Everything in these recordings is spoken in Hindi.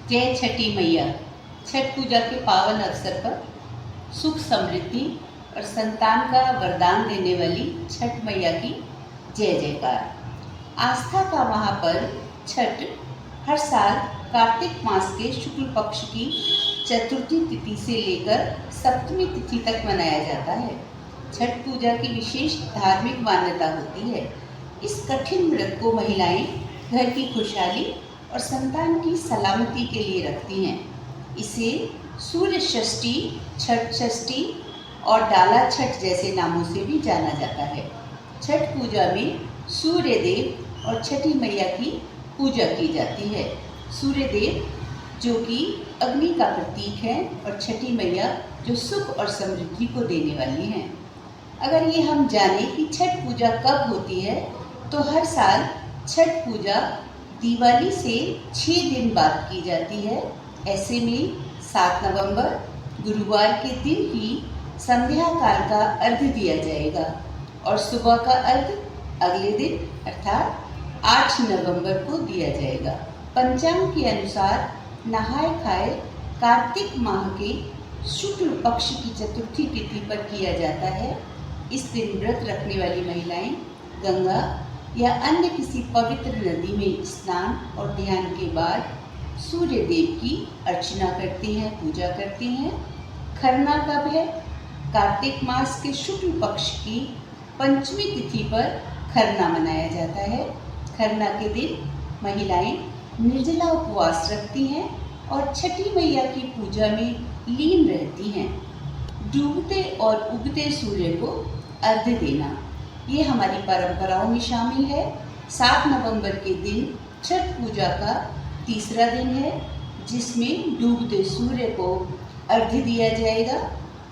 जय छठी मैया। छठ पूजा के पावन अवसर पर सुख समृद्धि और संतान का वरदान देने वाली छठ मैया की जय जयकार। आस्था का महापर्व छठ हर साल कार्तिक मास के शुक्ल पक्ष की चतुर्थी तिथि से लेकर सप्तमी तिथि तक मनाया जाता है। छठ पूजा की विशेष धार्मिक मान्यता होती है। इस कठिन व्रत को महिलाएं घर की खुशहाली और संतान की सलामती के लिए रखती हैं। इसे सूर्य षष्ठी, छठ षष्ठी और डाला छठ जैसे नामों से भी जाना जाता है। छठ पूजा में सूर्य देव और छठी मैया की पूजा की जाती है। सूर्य देव जो कि अग्नि का प्रतीक है और छठी मैया जो सुख और समृद्धि को देने वाली हैं। अगर ये हम जानें कि छठ पूजा कब होती है, तो हर साल छठ पूजा दिवाली से 6 दिन बाद की जाती है। ऐसे में 7 नवंबर गुरुवार के दिन ही संध्या काल का अर्घ्य दिया जाएगा और सुबह का अर्घ्य अगले दिन अर्थात 8 नवंबर को दिया जाएगा। पंचांग के अनुसार नहाय खाए कार्तिक माह के शुक्ल पक्ष की चतुर्थी तिथि पर किया जाता है। इस दिन व्रत रखने वाली महिलाएं गंगा या अन्य किसी पवित्र नदी में स्नान और ध्यान के बाद सूर्य देव की अर्चना करती हैं, पूजा करती हैं। खरना कब है? कार्तिक मास के शुक्ल पक्ष की पंचमी तिथि पर खरना मनाया जाता है। खरना के दिन महिलाएं निर्जला उपवास रखती हैं और छठी मैया की पूजा में लीन रहती हैं। डूबते और उगते सूर्य को अर्घ्य देना ये हमारी परंपराओं में शामिल है। 7 नवंबर के दिन छठ पूजा का तीसरा दिन है, जिसमें डूबते सूर्य को अर्घ्य दिया जाएगा।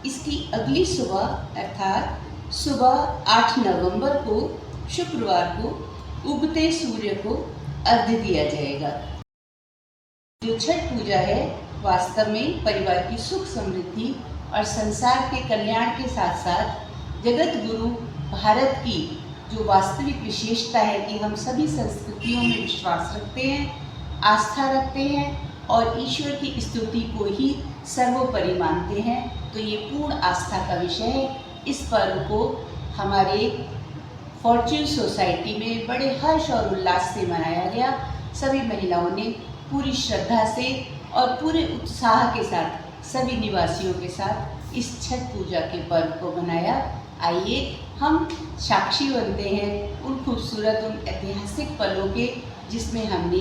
इसकी अगली सुबह अर्थात सुबह 8 नवंबर को शुक्रवार को उगते सूर्य को अर्घ्य दिया जाएगा। जो छठ पूजा है वास्तव में परिवार की सुख समृद्धि और संसार के कल्याण के साथ साथ जगत गुरु भारत की जो वास्तविक विशेषता है कि हम सभी संस्कृतियों में विश्वास रखते हैं, आस्था रखते हैं और ईश्वर की स्तुति को ही सर्वोपरि मानते हैं, तो ये पूर्ण आस्था का विषय है। इस पर्व को हमारे फॉर्च्यून सोसाइटी में बड़े हर्ष और उल्लास से मनाया गया। सभी महिलाओं ने पूरी श्रद्धा से और पूरे उत्साह के साथ सभी निवासियों के साथ इस छठ पूजा के पर्व को मनाया। आइए हम साक्षी बनते हैं उन खूबसूरत, उन ऐतिहासिक पलों के, जिसमें हमने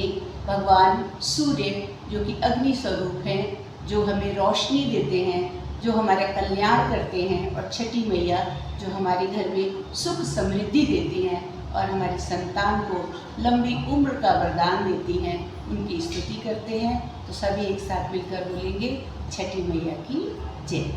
भगवान सूर्य जो कि अग्नि स्वरूप हैं, जो हमें रोशनी देते हैं, जो हमारा कल्याण करते हैं, और छठी मैया जो हमारे घर में सुख समृद्धि देती हैं और हमारी संतान को लंबी उम्र का वरदान देती हैं, उनकी स्तुति करते हैं। तो सभी एक साथ मिलकर बोलेंगे छठी मैया की जय।